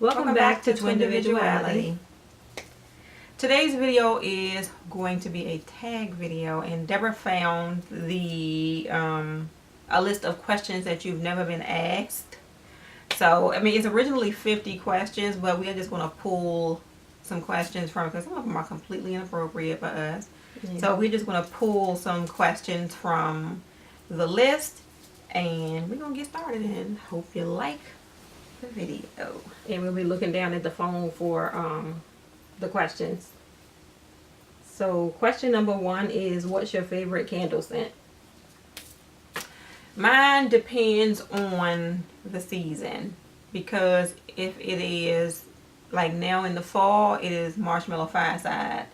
Welcome back to TWINdividuality. Today's video is going to be a tag video, and Deborah found a list of questions that you've never been asked. So, I mean, it's originally 50 questions, but we are just going to pull some questions from it because some of them are completely inappropriate for us. Yeah. So we're just going to pull some questions from the list, and we're going to get started, and hope you like the video. And we'll be looking down at the phone for the questions. So question number 1 is, what's your favorite candle scent? Mine depends on the season, because if it is like now in the fall, it is Marshmallow Fireside,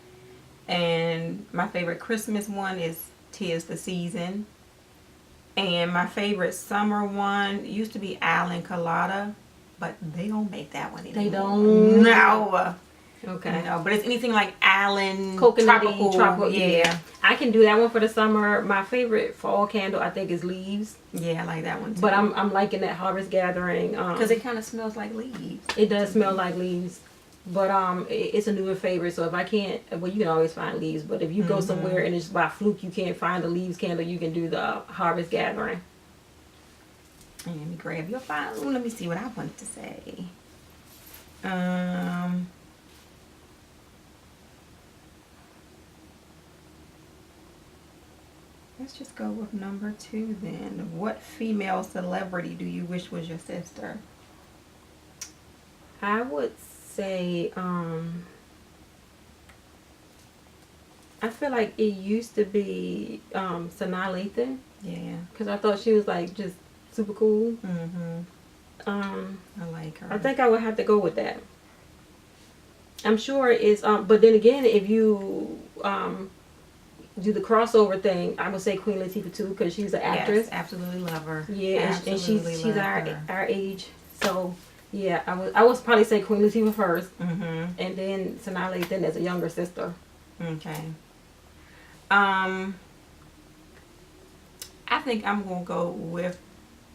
and my favorite Christmas one is Tis the Season, and my favorite summer one used to be Island Colada, but they don't make that one anymore. They don't? No. Okay. No, but it's anything like Island, tropical, yeah. I can do that one for the summer. My favorite fall candle, I think, is Leaves. Yeah, I like that one too. But I'm liking that Harvest Gathering. Because it kind of smells like leaves. It does smell like leaves. But it's a newer favorite, so if I can't, well, you can always find leaves. But if you go somewhere and it's by fluke you can't find the leaves candle, you can do the Harvest Gathering. And let me grab your phone. Let me see what I want to say. Let's just go with number 2 then. What female celebrity do you wish was your sister? I would say, I feel like it used to be Sanaa Lathan. Yeah. Because I thought she was like just super cool. I like her. I think I would have to go with that. I'm sure it's but then again, if you do the crossover thing, I would say Queen Latifah too, because she's an actress. Yes, absolutely love her. Yeah, and she's our age. So yeah, I would probably say Queen Latifah first, and then Sanaa Lathan as a younger sister. Okay. I think I'm gonna go with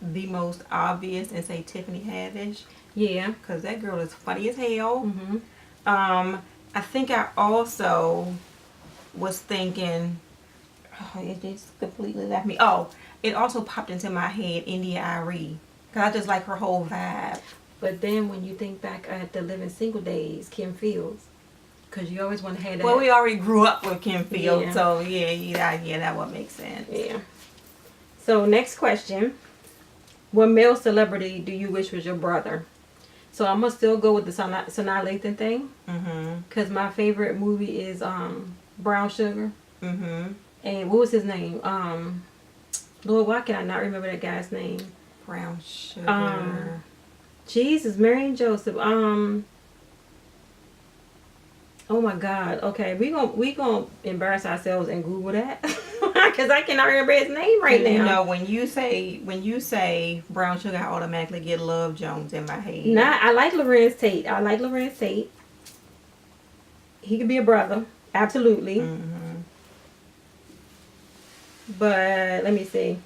the most obvious and say Tiffany Haddish. Yeah, because that girl is funny as hell. I think I also was thinking, it just completely left me. Oh, it also popped into my head, India Arie, because I just like her whole vibe. But then when you think back at the Living Single days, Kim Fields, because you always want to have that. Well, we already grew up with Kim Fields, so yeah, that would make sense. Yeah. So next question, what male celebrity do you wish was your brother? So I'm gonna still go with the Sanaa Lathan thing, because my favorite movie is Brown Sugar. And what was his name? Lord, why can I not remember that guy's name? Brown Sugar. Jesus, Mary and Joseph. Oh my God. Okay, we gonna embarrass ourselves and Google that, because I cannot remember his name right now. You know, when you say Brown Sugar, I automatically get Love Jones in my head. Nah, I like Lorenz Tate. He could be a brother, absolutely. But let me see.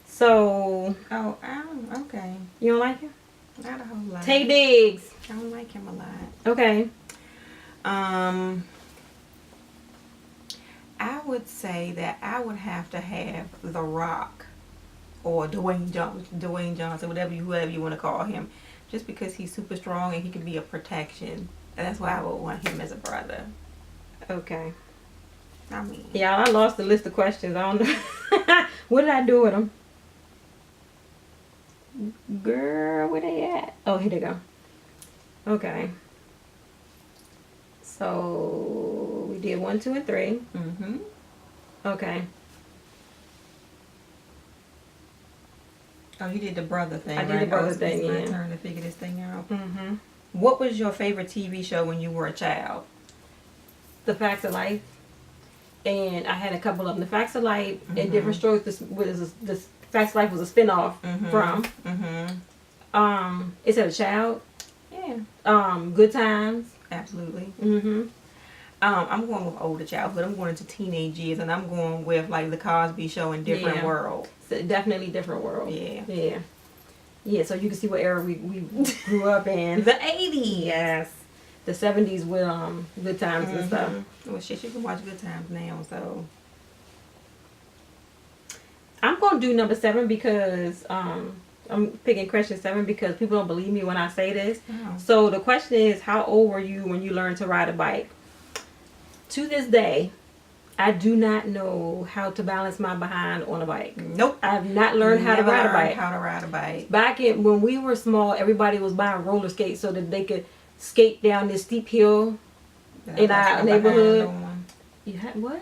So, okay. You don't like him? Not a whole lot. Tay Diggs. I don't like him a lot. Okay. I would say that I would have to have The Rock or Dwayne Johnson, whoever you want to call him, just because he's super strong and he can be a protection. And that's why I would want him as a brother. Okay. I mean, yeah, I lost the list of questions. I don't know. What did I do with them? Girl, where they at? Oh, here they go. Okay. So we did 1, 2, and 3. Okay. Oh, you did the brother thing. I did the brother thing. Yeah. It's my turn to figure this thing out. What was your favorite TV show when you were a child? The Facts of Life. And I had a couple of them. The Facts of Life and Different Strokes. This Facts of Life was a spinoff from. Is that a child? Yeah. Good Times. Absolutely. I'm going with older childhood. I'm going into teenage years, and I'm going with like the Cosby Show and Different World. So definitely Different World. Yeah. Yeah, so you can see what era we grew up in. The 80s. Yes. The 70s with Good Times and stuff. Well, shit, you can watch Good Times now, so. I'm going to do number 7 because I'm picking question 7 because people don't believe me when I say this. Oh. So the question is, how old were you when you learned to ride a bike? To this day, I do not know how to balance my behind on a bike. Nope. I've not learned how to ride a bike. How to ride a bike. Back when we were small, everybody was buying roller skates so that they could skate down this steep hill in our neighborhood. You had what?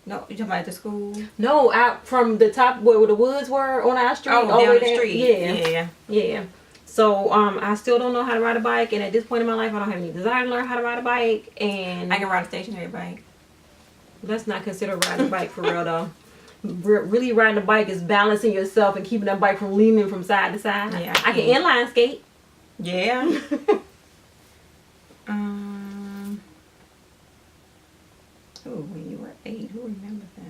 No, you talking about at the school? No, out from the top where the woods were on our street. Oh, down the street. Yeah. So I still don't know how to ride a bike, and at this point in my life, I don't have any desire to learn how to ride a bike. And I can ride a stationary bike. Let's not consider riding a bike for real though. Really riding a bike is balancing yourself and keeping that bike from leaning from side to side. Yeah, I can inline skate. Yeah. Oh, when you were 8, who remembers that?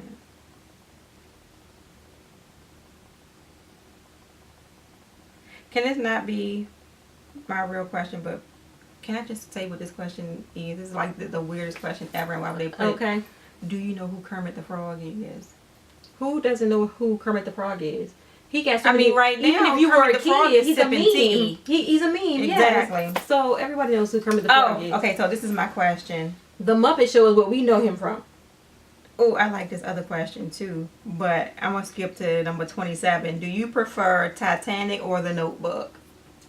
Can this not be my real question, but can I just say what this question is? This is like the weirdest question ever, and why would they put Okay. Do you know who Kermit the Frog is? Who doesn't know who Kermit the Frog is? He got so many, right now, even if you were a kid, he's a meme. tea. He's a meme, Exactly. Yes. So everybody knows who Kermit the Frog is. Okay, so this is my question. The Muppet Show is what we know him from. Oh, I like this other question too, but I'm going to skip to number 27. Do you prefer Titanic or The Notebook?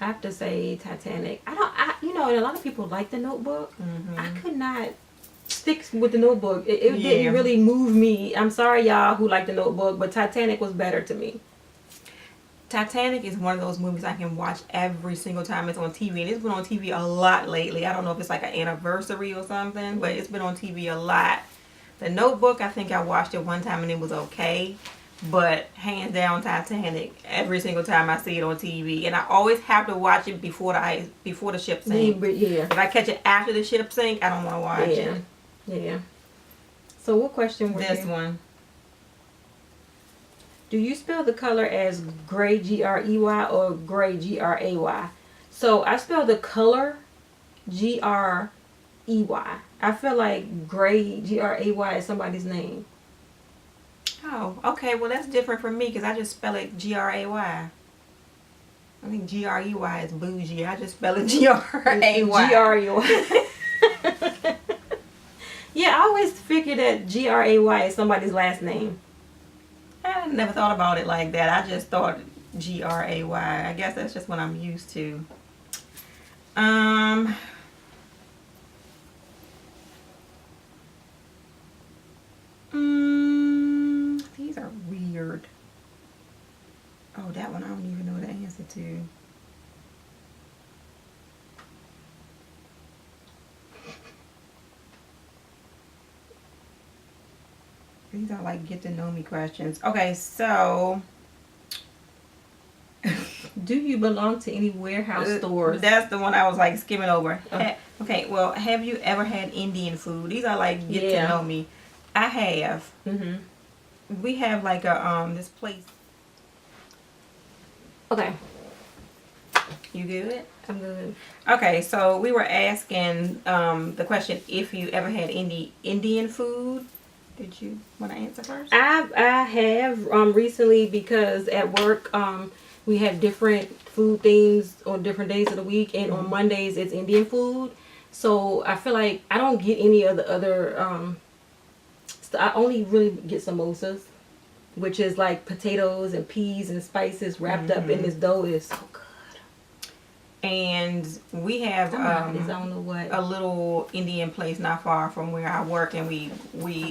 I have to say Titanic. And a lot of people like The Notebook. Mm-hmm. I could not stick with The Notebook. It didn't really move me. I'm sorry, y'all, who like The Notebook, but Titanic was better to me. Titanic is one of those movies I can watch every single time it's on TV. And it's been on TV a lot lately. I don't know if it's like an anniversary or something, but it's been on TV a lot. The Notebook, I think I watched it one time and it was okay. But hands down, Titanic, every single time I see it on TV. And I always have to watch it before the ship sinks. Yeah. If I catch it after the ship sinks, I don't want to watch it. Yeah. So what question was this one? Do you spell the color as gray, G-R-E-Y, or gray, G-R-A-Y? So I spell the color G-R-E-Y. I feel like gray, G-R-A-Y is somebody's name. Oh, okay. Well, that's different from me because I just spell it G-R-A-Y. I think G-R-E-Y is bougie. I just spell it G-R-A-Y. G-R-E-Y. Yeah, I always figured that G-R-A-Y is somebody's last name. I never thought about it like that. I just thought G-R-A-Y. I guess that's just what I'm used to. These are weird. Oh, that one I don't even know the answer to. These are like get to know me questions. Okay, so do you belong to any warehouse stores? That's the one I was like skimming over. Okay, well, have you ever had Indian food? These are like get to know me. I have. We have like a this place. Okay. You good? I'm good. Okay, so we were asking the question if you ever had any Indian food. Did you want to answer first? I have recently because at work we have different food things on different days of the week, and on Mondays it's Indian food. So I feel like I don't get any of the other I only really get samosas, which is like potatoes and peas and spices wrapped up in this dough. It's so good. And we have I don't know what, a little Indian place not far from where I work, and we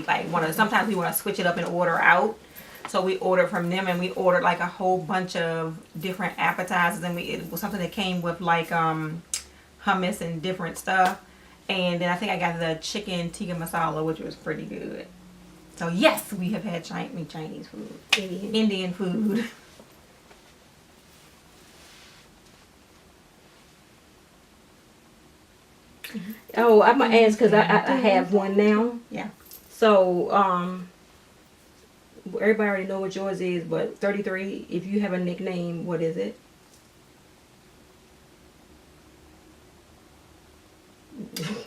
like sometimes we want to switch it up and order out. So we ordered from them, and we ordered like a whole bunch of different appetizers, and it was something that came with like hummus and different stuff. And then I think I got the chicken tikka masala, which was pretty good. So yes, we have had Chinese food, Indian food. Oh, I'm gonna ask because I have one now. Yeah. So everybody already know what yours is, but 33. If you have a nickname, what is it?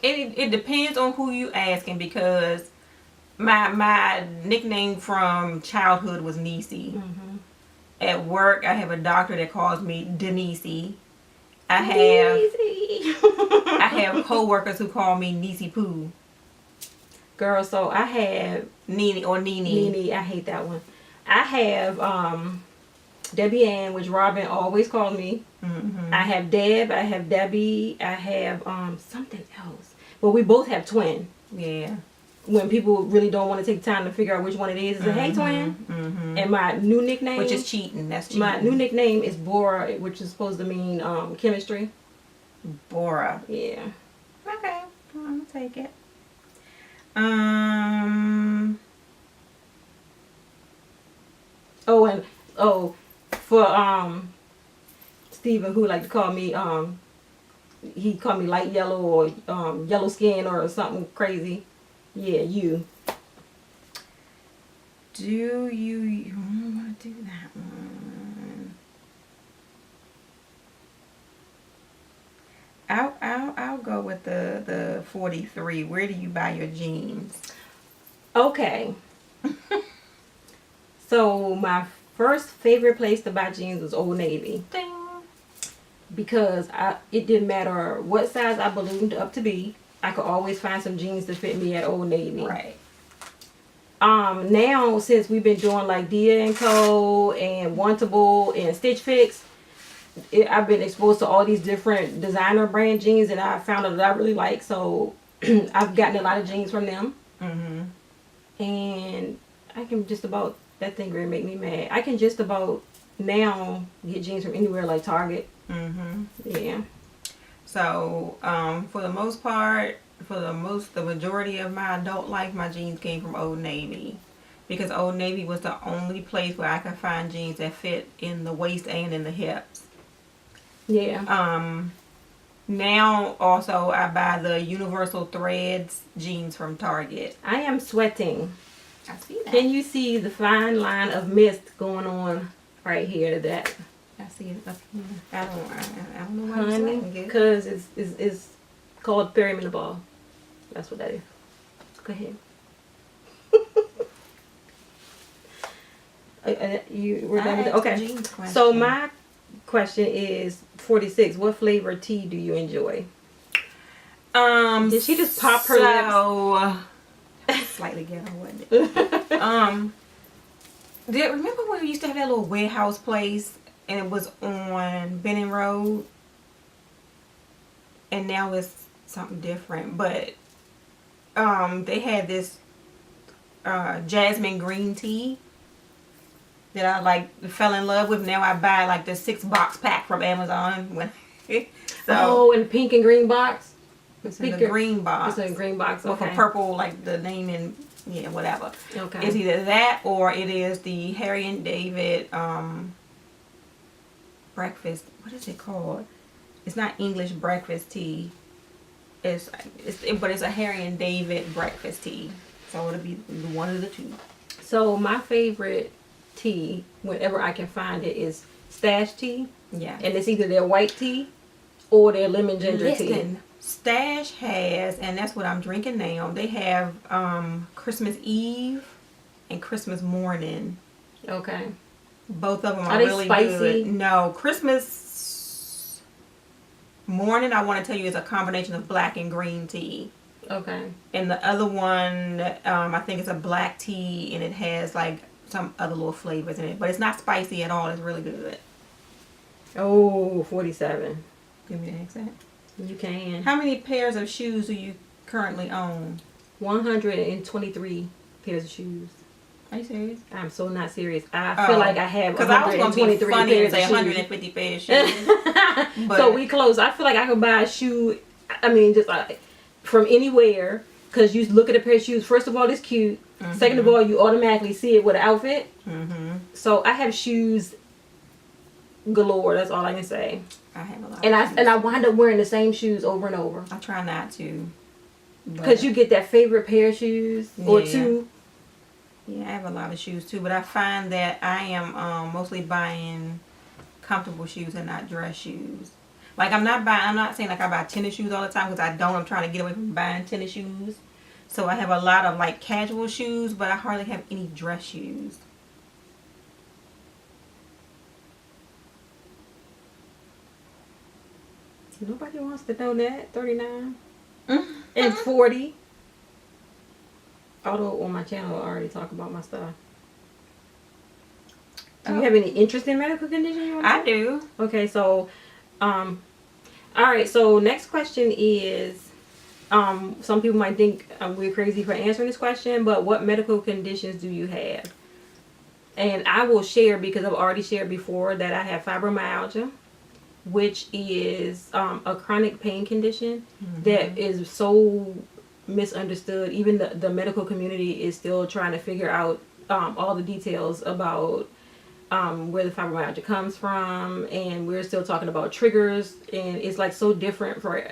it depends on who you asking, because my nickname from childhood was Niecy. Mm-hmm. At work, I have a doctor that calls me Denise. I have coworkers who call me Niecy Poo. Girl, so I have Nene or Nene. Nene. I hate that one. I have Debbie Ann, which Robin always called me. Mm-hmm. I have Deb. I have Debbie. I have something else. But we both have Twin. Yeah. When people really don't want to take time to figure out which one it is, it's a hey Twin. Mm-hmm. And my new nickname, which is cheating. That's cheating. My new nickname is Bora, which is supposed to mean chemistry. Bora. Yeah. Okay, I'm gonna take it. For Steven, who like to call me he called me light yellow or yellow skin or something crazy. Yeah, you. Do you want to do that one? I'll go with the 43. Where do you buy your jeans? Okay. So my first favorite place to buy jeans was Old Navy. Ding. Because it didn't matter what size I ballooned up to be, I could always find some jeans to fit me at Old Navy. Right. Now since we've been doing like Dia & Co and Wantable and Stitch Fix, I've been exposed to all these different designer brand jeans, and I found out that I really like. So I've gotten a lot of jeans from them. Mm-hmm. And I can just about, that thing really make me mad. I can just about now get jeans from anywhere like Target. Mm-hmm. Yeah. So for the most part, the majority of my adult life, my jeans came from Old Navy, because Old Navy was the only place where I could find jeans that fit in the waist and in the hips. Yeah. Now also I buy the Universal Threads jeans from Target. I am sweating. I see that. Can you see the fine line of mist going on right here? That I see it up here. I don't know why you're sweating. Because it's called perimenopause. That's what that is. Go ahead. You were done with it? Okay. So my question is 46. What flavor tea do you enjoy? Did she just pop her lips? Slightly ghetto, wasn't it? Remember when we used to have that little warehouse place and it was on Benning Road? And now it's something different, but they had this jasmine green tea that I like fell in love with. Now I buy like the 6-box pack from Amazon. In the pink and green box. It's in the green box. It's in a green box. Okay. With a purple, like the name and whatever. Okay. It's either that or it is the Harry and David breakfast. What is it called? It's not English breakfast tea. But it's a Harry and David breakfast tea. So it'll be one of the two. So my favorite tea, whenever I can find it, is Stash tea. Yeah. And it's either their white tea or their lemon ginger tea. Stash has, and that's what I'm drinking now, they have Christmas Eve and Christmas morning. Okay. Both of them are really spicy? Good. No, Christmas morning, I want to tell you, is a combination of black and green tea. Okay. And the other one, I think it's a black tea, and it has like some other little flavors in it. But it's not spicy at all. It's really good. Oh, 47. Give me the accent. You can. How many pairs of shoes do you currently own? 123 pairs of shoes. Are you serious? I'm so not serious. I feel like I have 123 pairs of shoes. 150 pairs of shoes. So we close. I feel like I could buy a shoe. I mean, just like from anywhere. Because you look at a pair of shoes. First of all, it's cute. Mm-hmm. Second of all, you automatically see it with an outfit. Mm-hmm. So I have shoes galore. That's all I can say. I have a lot. And I wind up wearing the same shoes over and over. I try not to. Because you get that favorite pair of shoes or two. Yeah, I have a lot of shoes too, but I find that I am mostly buying comfortable shoes and not dress shoes. Like I'm not saying like I buy tennis shoes all the time because I don't. I'm trying to get away from buying tennis shoes. So I have a lot of like casual shoes, but I hardly have any dress shoes. Nobody wants to know that. 39 and 40. Although on my channel I already talk about my stuff. Do you have any interest in medical condition you want to I do. Okay, so all right, so next question is some people might think we're crazy for answering this question, but what medical conditions do you have? And I will share because I've already shared before that I have fibromyalgia, which is a chronic pain condition that is so misunderstood. Even the medical community is still trying to figure out all the details about where the fibromyalgia comes from, and we're still talking about triggers, and it's like so different for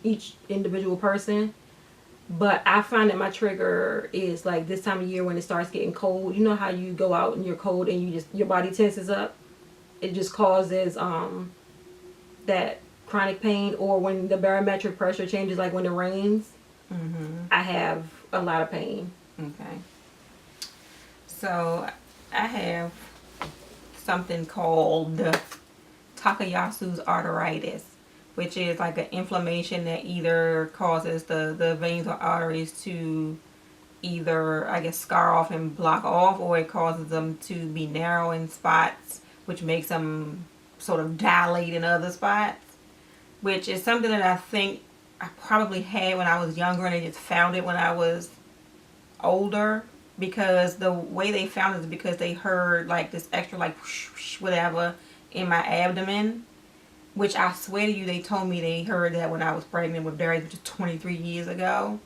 each individual person. But I find that my trigger is like this time of year when it starts getting cold. You know how you go out and you're cold and your body tenses up? It just causes that chronic pain, or when the barometric pressure changes, like when it rains, I have a lot of pain. Okay. So I have something called Takayasu's arteritis, which is like an inflammation that either causes the veins or arteries to either, I guess, scar off and block off, or it causes them to be narrow in spots, which makes them sort of dilate in other spots, which is something that I think I probably had when I was younger, and they just found it when I was older, because the way they found it is because they heard like this extra like whoosh, whoosh, whatever in my abdomen, which I swear to you they told me they heard that when I was pregnant with Barry, which is 23 years ago,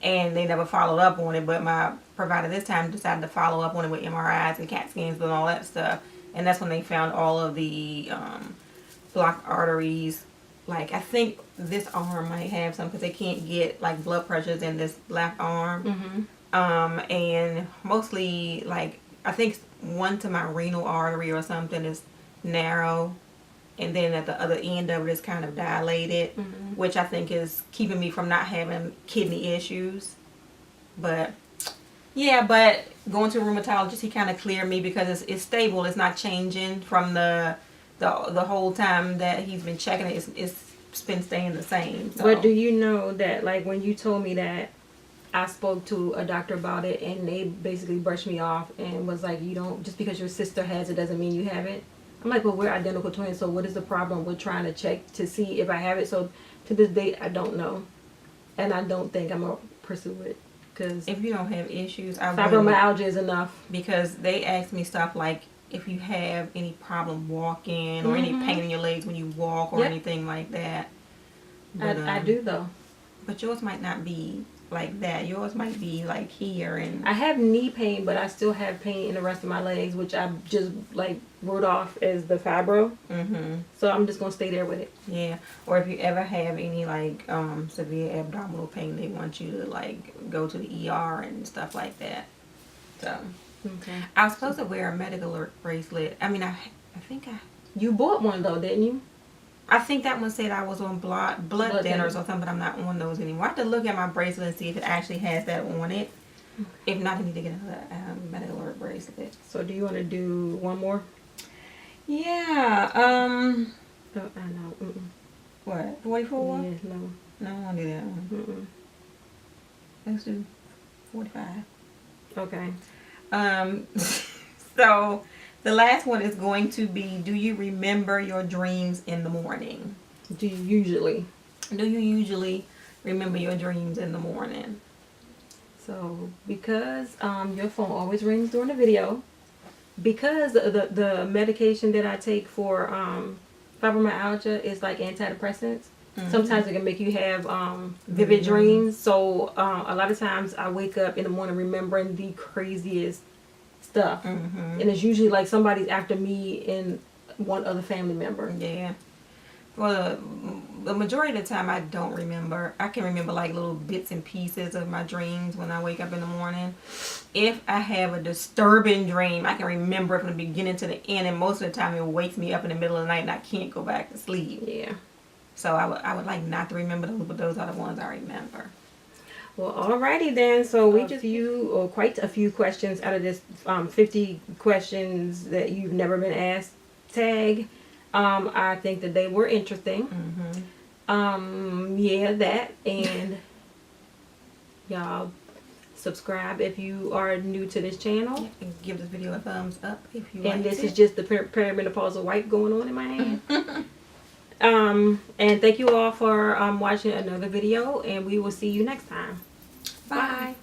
and they never followed up on it. But my provider this time decided to follow up on it with MRIs and CAT scans and all that stuff, and that's when they found all of the blocked arteries. Like I think this arm might have some because they can't get like blood pressures in this left arm. And mostly like I think one to my renal artery or something is narrow, and then at the other end of it is kind of dilated, which I think is keeping me from not having kidney issues. But yeah, but going to a rheumatologist, he kind of cleared me because it's stable. It's not changing from the whole time that he's been checking it. It's been staying the same. So. But do you know that like when you told me that, I spoke to a doctor about it, and they basically brushed me off and was like, you don't, just because your sister has it doesn't mean you have it. I'm like, well, we're identical twins, so what is the problem with trying to check to see if I have it? So to this date, I don't know, and I don't think I'm gonna pursue it, because if you don't have issues, I fibromyalgia is enough. Because they asked me stuff like if you have any problem walking or any pain in your legs when you walk or anything like that. But, I do though. But yours might not be like that. Yours might be like here, and I have knee pain, but I still have pain in the rest of my legs, which I just like wrote off as the fibro. So I'm just gonna stay there with it. Yeah. Or if you ever have any like severe abdominal pain, they want you to like go to the ER and stuff like that. So I was supposed to wear a medical alert bracelet. I mean, I think you bought one though, didn't you? I think that one said I was on blood thinners or something, but I'm not on those anymore. I have to look at my bracelet and see if it actually has that on it. If not, I need to get another medical alert bracelet. So do you want to do one more? Yeah. Oh, I know. What? 44? Yeah, no. No, I don't want to do that one. Let's do 45. Okay. So the last one is going to be, do you remember your dreams in the morning? Do you usually remember your dreams in the morning? So because your phone always rings during the video, because the medication that I take for fibromyalgia is like antidepressants. Sometimes it can make you have vivid dreams. So a lot of times I wake up in the morning remembering the craziest stuff, and it's usually like somebody's after me and one other family member. Yeah. well, the majority of the time I don't remember. I can remember like little bits and pieces of my dreams when I wake up in the morning. If I have a disturbing dream, I can remember it from the beginning to the end, and most of the time it wakes me up in the middle of the night and I can't go back to sleep. Yeah. So I would like not to remember those, but those are the ones I remember. Well, alrighty then. So we just quite a few questions out of this 50 questions that you've never been asked tag. I think that they were interesting. Yeah, that, and y'all subscribe if you are new to this channel. Yeah, and give this video a thumbs up if you And like this it. is just the perimenopausal wipe going on in my hand. And thank you all for watching another video, and we will see you next time. Bye. Bye.